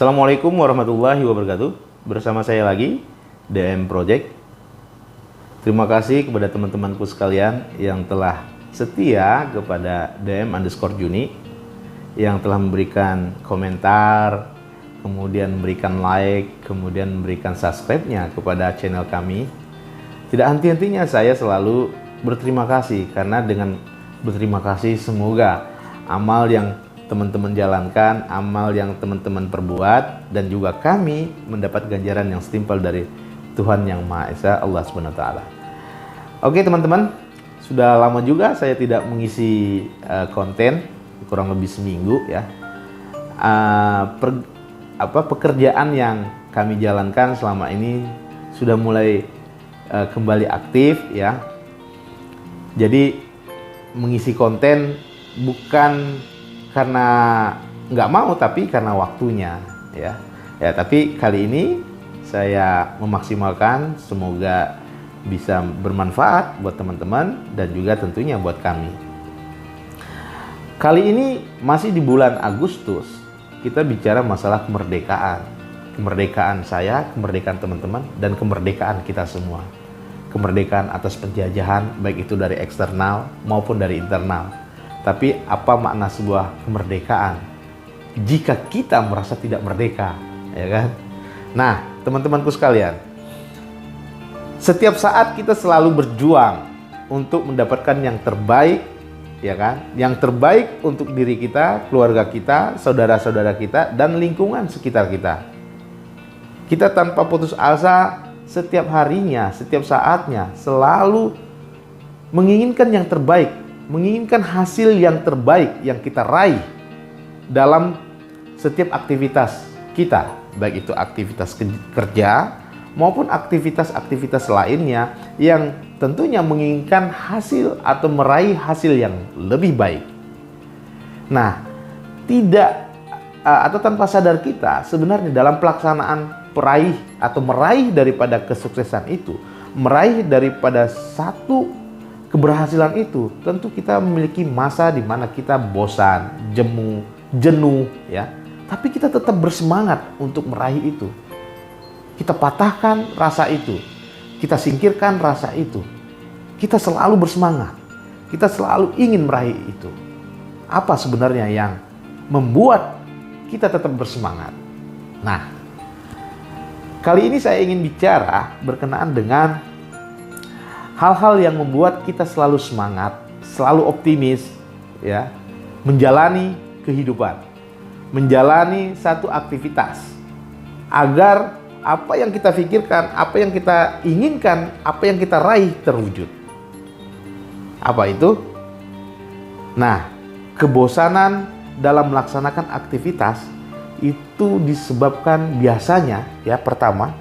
Assalamualaikum warahmatullahi wabarakatuh. Bersama saya lagi, DM Project. Terima kasih kepada teman-temanku sekalian yang telah setia kepada DM_Juni, yang telah memberikan komentar, kemudian memberikan like, kemudian memberikan subscribe-nya kepada channel kami. Tidak henti-hentinya saya selalu berterima kasih, karena dengan berterima kasih semoga amal yang teman-teman jalankan, amal yang teman-teman perbuat, dan juga kami mendapat ganjaran yang setimpal dari Tuhan Yang Maha Esa, Allah Subhanahu wa Ta'ala. Oke teman-teman, sudah lama juga saya tidak mengisi konten, kurang lebih seminggu ya. Pekerjaan yang kami jalankan selama ini sudah mulai kembali aktif ya. Jadi mengisi konten bukan karena nggak mau, tapi karena waktunya ya. Tapi kali ini saya memaksimalkan, semoga bisa bermanfaat buat teman-teman dan juga tentunya buat kami. Kali ini masih di bulan Agustus, kita bicara masalah kemerdekaan. Kemerdekaan saya, kemerdekaan teman-teman, dan kemerdekaan kita semua. Kemerdekaan atas penjajahan, baik itu dari eksternal maupun dari internal. Tapi apa makna sebuah kemerdekaan jika kita merasa tidak merdeka, ya kan? Nah, teman-temanku sekalian, setiap saat kita selalu berjuang untuk mendapatkan yang terbaik, ya kan? Yang terbaik untuk diri kita, keluarga kita, saudara-saudara kita, dan lingkungan sekitar kita. Kita tanpa putus asa, setiap harinya, setiap saatnya, selalu menginginkan yang terbaik, menginginkan hasil yang terbaik yang kita raih dalam setiap aktivitas kita, baik itu aktivitas kerja maupun aktivitas-aktivitas lainnya yang tentunya menginginkan hasil atau meraih hasil yang lebih baik. Nah, tidak atau tanpa sadar kita sebenarnya dalam pelaksanaan meraih daripada kesuksesan itu, meraih daripada satu keberhasilan itu, tentu kita memiliki masa di mana kita bosan, jenuh ya. Tapi kita tetap bersemangat untuk meraih itu. Kita patahkan rasa itu. Kita singkirkan rasa itu. Kita selalu bersemangat. Kita selalu ingin meraih itu. Apa sebenarnya yang membuat kita tetap bersemangat? Nah, kali ini saya ingin bicara berkenaan dengan hal-hal yang membuat kita selalu semangat, selalu optimis, ya, menjalani kehidupan, menjalani satu aktivitas, agar apa yang kita pikirkan, apa yang kita inginkan, apa yang kita raih terwujud. Apa itu? Nah, kebosanan dalam melaksanakan aktivitas itu disebabkan biasanya, ya, pertama,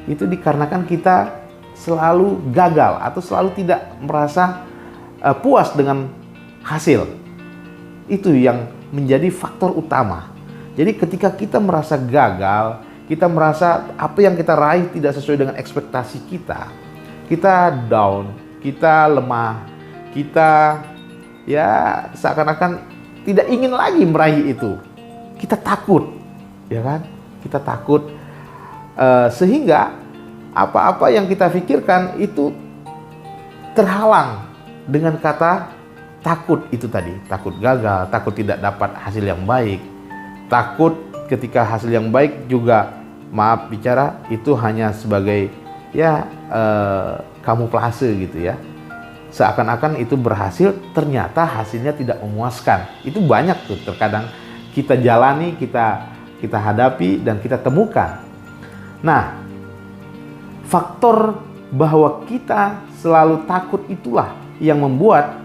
itu dikarenakan kita selalu gagal atau selalu tidak merasa puas dengan hasil. Itu yang menjadi faktor utama. Jadi ketika kita merasa gagal, kita merasa apa yang kita raih tidak sesuai dengan ekspektasi kita, kita down, kita lemah, kita ya seakan-akan tidak ingin lagi meraih itu. Kita takut, ya kan? Kita takut sehingga apa-apa yang kita pikirkan itu terhalang dengan kata takut itu tadi. Takut gagal, takut tidak dapat hasil yang baik. Takut ketika hasil yang baik juga, maaf bicara, itu hanya sebagai ya kamuflase gitu ya. Seakan-akan itu berhasil, ternyata hasilnya tidak memuaskan. Itu banyak tuh terkadang kita jalani, kita hadapi dan kita temukan. Nah, faktor bahwa kita selalu takut itulah yang membuat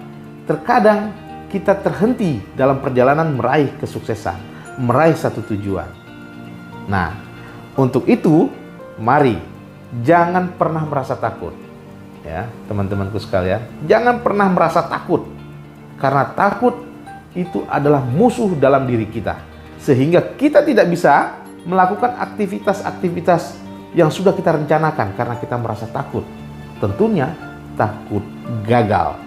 terkadang kita terhenti dalam perjalanan meraih kesuksesan, meraih satu tujuan. Nah, untuk itu mari jangan pernah merasa takut. Ya, teman-temanku sekalian, jangan pernah merasa takut. Karena takut itu adalah musuh dalam diri kita, sehingga kita tidak bisa melakukan aktivitas-aktivitas yang sudah kita rencanakan karena kita merasa takut. Tentunya takut gagal.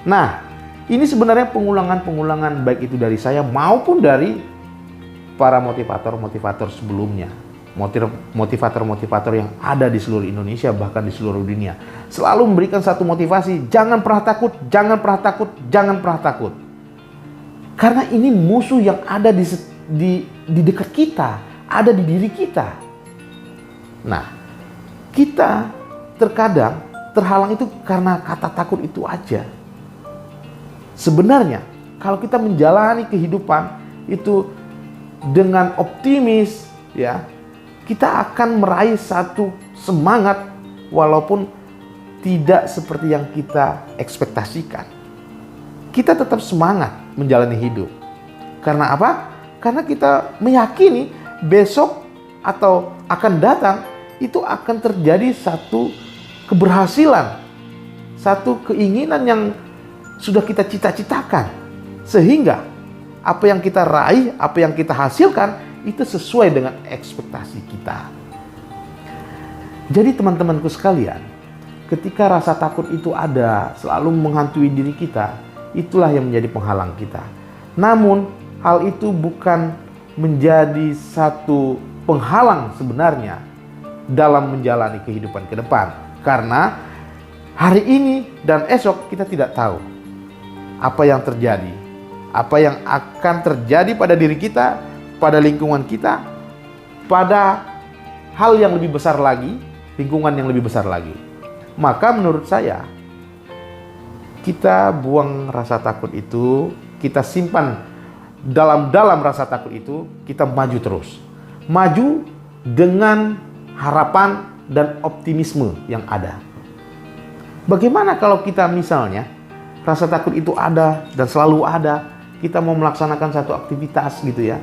Nah, ini sebenarnya pengulangan-pengulangan baik itu dari saya maupun dari para motivator-motivator sebelumnya, motivator-motivator yang ada di seluruh Indonesia, bahkan di seluruh dunia, selalu memberikan satu motivasi: jangan pernah takut, jangan pernah takut, jangan pernah takut. Karena ini musuh yang ada di dekat kita, ada di diri kita. Nah, kita terkadang terhalang itu karena kata takut itu aja. Sebenarnya kalau kita menjalani kehidupan itu dengan optimis, ya, kita akan meraih satu semangat walaupun tidak seperti yang kita ekspektasikan. Kita tetap semangat menjalani hidup. Karena apa? Karena kita meyakini besok atau akan datang itu akan terjadi satu keberhasilan, satu keinginan yang sudah kita cita-citakan. Sehingga apa yang kita raih, apa yang kita hasilkan itu sesuai dengan ekspektasi kita. Jadi teman-temanku sekalian, ketika rasa takut itu ada, selalu menghantui diri kita, itulah yang menjadi penghalang kita. Namun hal itu bukan menjadi satu penghalang sebenarnya dalam menjalani kehidupan ke depan. Karena hari ini dan esok kita tidak tahu apa yang terjadi, apa yang akan terjadi pada diri kita, pada lingkungan kita, pada hal yang lebih besar lagi, lingkungan yang lebih besar lagi. Maka menurut saya, kita buang rasa takut itu, kita simpan dalam rasa takut itu, kita maju terus. Maju dengan harapan dan optimisme yang ada. Bagaimana kalau kita misalnya, rasa takut itu ada dan selalu ada, kita mau melaksanakan satu aktivitas gitu ya,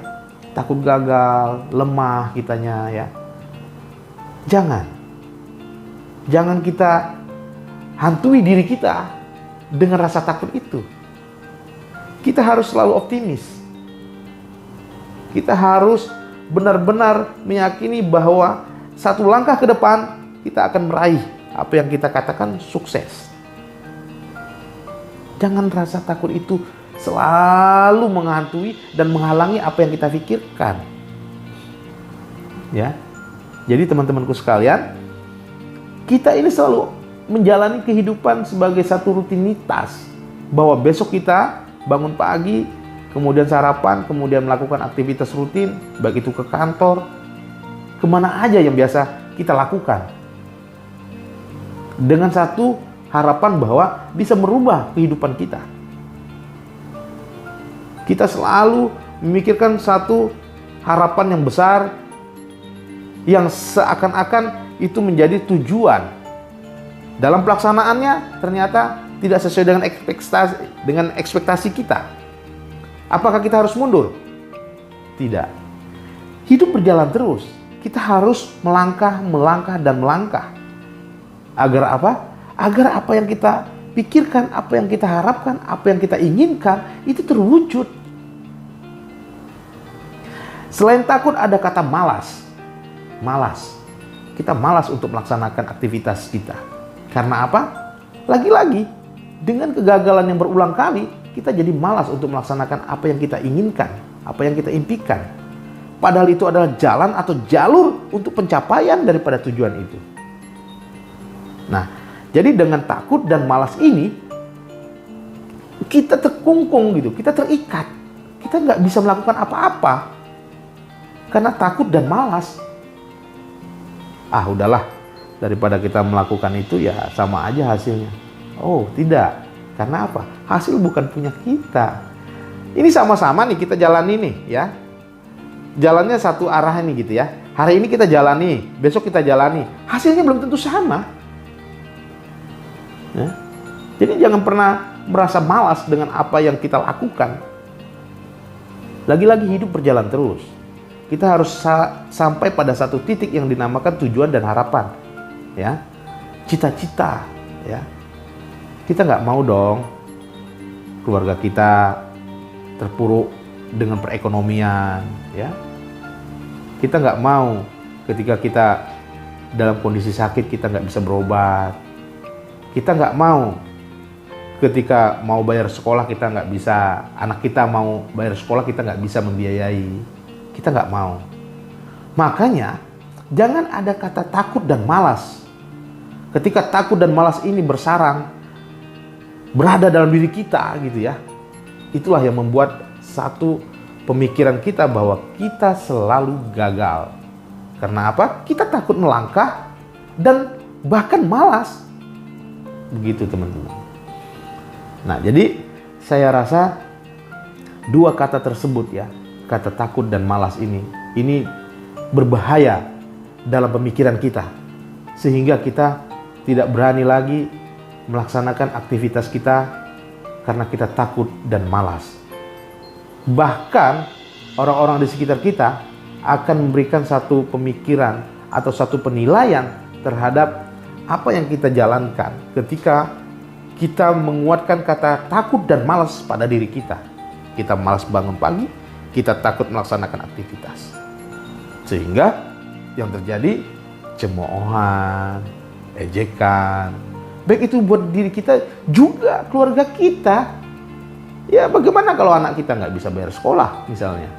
takut gagal, lemah kitanya ya. Jangan kita hantui diri kita dengan rasa takut itu. Kita harus selalu optimis. Kita harus benar-benar meyakini bahwa satu langkah ke depan kita akan meraih apa yang kita katakan sukses. Jangan rasa takut itu selalu menghantui dan menghalangi apa yang kita pikirkan. Ya. Jadi teman-temanku sekalian, kita ini selalu menjalani kehidupan sebagai satu rutinitas, bahwa besok kita bangun pagi, kemudian sarapan, kemudian melakukan aktivitas rutin, baik itu ke kantor, kemana aja yang biasa kita lakukan, dengan satu harapan bahwa bisa merubah kehidupan kita. Kita selalu memikirkan satu harapan yang besar, yang seakan-akan itu menjadi tujuan. Dalam pelaksanaannya ternyata tidak sesuai dengan ekspektasi kita. Apakah kita harus mundur? Tidak. Hidup berjalan terus. Kita harus melangkah, dan melangkah. Agar apa? Agar apa yang kita pikirkan, apa yang kita harapkan, apa yang kita inginkan, itu terwujud. Selain takut ada kata malas. Malas. Kita malas untuk melaksanakan aktivitas kita. Karena apa? Lagi-lagi, dengan kegagalan yang berulang kali, kita jadi malas untuk melaksanakan apa yang kita inginkan, apa yang kita impikan. Padahal itu adalah jalan atau jalur untuk pencapaian daripada tujuan itu. Nah, jadi dengan takut dan malas ini, kita terkungkung gitu, kita terikat. Kita nggak bisa melakukan apa-apa. Karena takut dan malas. Udahlah, daripada kita melakukan itu ya sama aja hasilnya. Oh, tidak. Karena apa? Hasil bukan punya kita. Ini sama-sama nih kita jalani nih ya. Jalannya satu arah nih gitu ya. Hari ini kita jalani, besok kita jalani. Hasilnya belum tentu sama. Ya. Jadi jangan pernah merasa malas dengan apa yang kita lakukan. Lagi-lagi hidup berjalan terus. Kita harus sampai pada satu titik yang dinamakan tujuan dan harapan. Ya, cita-cita. Ya, kita nggak mau dong keluarga kita terpuruk dengan perekonomian. Ya, kita nggak mau ketika kita dalam kondisi sakit kita nggak bisa berobat. Kita nggak mau ketika mau bayar sekolah kita nggak bisa, anak kita mau bayar sekolah kita nggak bisa membiayai. Kita nggak mau. Makanya, jangan ada kata takut dan malas. Ketika takut dan malas ini bersarang, berada dalam diri kita gitu ya. Itulah yang membuat satu pemikiran kita bahwa kita selalu gagal. Karena apa? Kita takut melangkah dan bahkan malas. Begitu teman-teman. Nah, jadi saya rasa dua kata tersebut ya, kata takut dan malas ini berbahaya dalam pemikiran kita. Sehingga kita tidak berani lagi melaksanakan aktivitas kita karena kita takut dan malas. Bahkan orang-orang di sekitar kita akan memberikan satu pemikiran atau satu penilaian terhadap apa yang kita jalankan ketika kita menguatkan kata takut dan malas pada diri kita. Kita malas bangun pagi, kita takut melaksanakan aktivitas. Sehingga yang terjadi cemoohan, ejekan, baik itu buat diri kita juga keluarga kita. Ya bagaimana kalau anak kita nggak bisa bayar sekolah misalnya,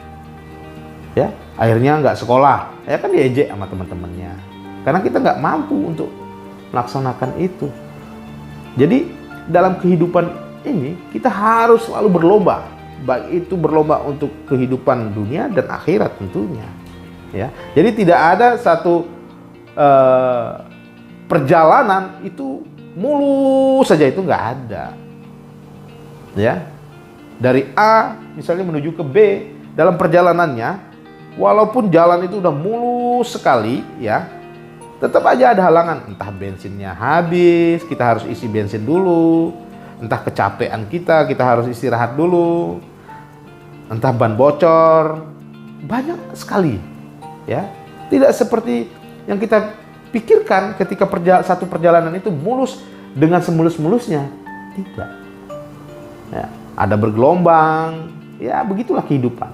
ya akhirnya nggak sekolah, ya kan diejek sama teman-temannya karena kita nggak mampu untuk melaksanakan itu. Jadi dalam kehidupan ini kita harus selalu berlomba, baik itu berlomba untuk kehidupan dunia dan akhirat tentunya. Ya, jadi tidak ada satu perjalanan itu mulus saja, itu nggak ada. Ya, dari A misalnya menuju ke B, dalam perjalanannya, walaupun jalan itu udah mulus sekali, ya, tetap aja ada halangan. Entah bensinnya habis, kita harus isi bensin dulu. Entah kecapean kita harus istirahat dulu. Entah ban bocor. Banyak sekali, ya. Tidak seperti yang kita pikirkan ketika satu perjalanan itu mulus dengan semulus-mulusnya. Tidak. Ya, ada bergelombang. Ya, begitulah kehidupan.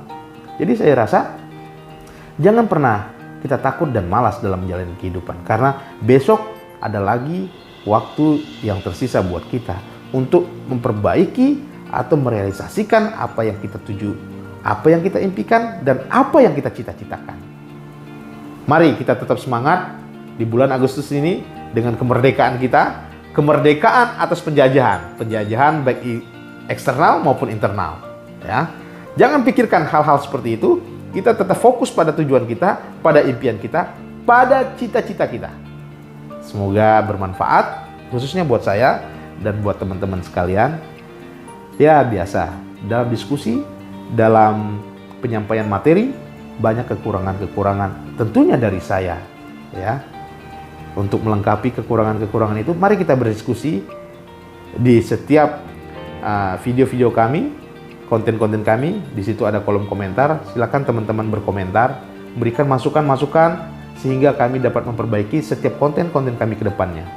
Jadi saya rasa jangan pernah kita takut dan malas dalam menjalani kehidupan. Karena besok ada lagi waktu yang tersisa buat kita untuk memperbaiki atau merealisasikan apa yang kita tuju, apa yang kita impikan, dan apa yang kita cita-citakan. Mari kita tetap semangat di bulan Agustus ini dengan kemerdekaan kita. Kemerdekaan atas penjajahan. Penjajahan baik eksternal maupun internal. Ya. Jangan pikirkan hal-hal seperti itu. Kita tetap fokus pada tujuan kita, pada impian kita, pada cita-cita kita. Semoga bermanfaat, khususnya buat saya dan buat teman-teman sekalian. Ya biasa, dalam diskusi, dalam penyampaian materi, banyak kekurangan-kekurangan tentunya dari saya. Ya, untuk melengkapi kekurangan-kekurangan itu, mari kita berdiskusi di setiap video-video kami. Konten-konten kami, di situ ada kolom komentar. Silakan teman-teman berkomentar, berikan masukan-masukan sehingga kami dapat memperbaiki setiap konten-konten kami ke depannya.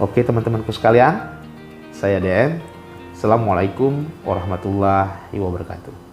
Oke teman-temanku sekalian, saya DN. Assalamualaikum warahmatullahi wabarakatuh.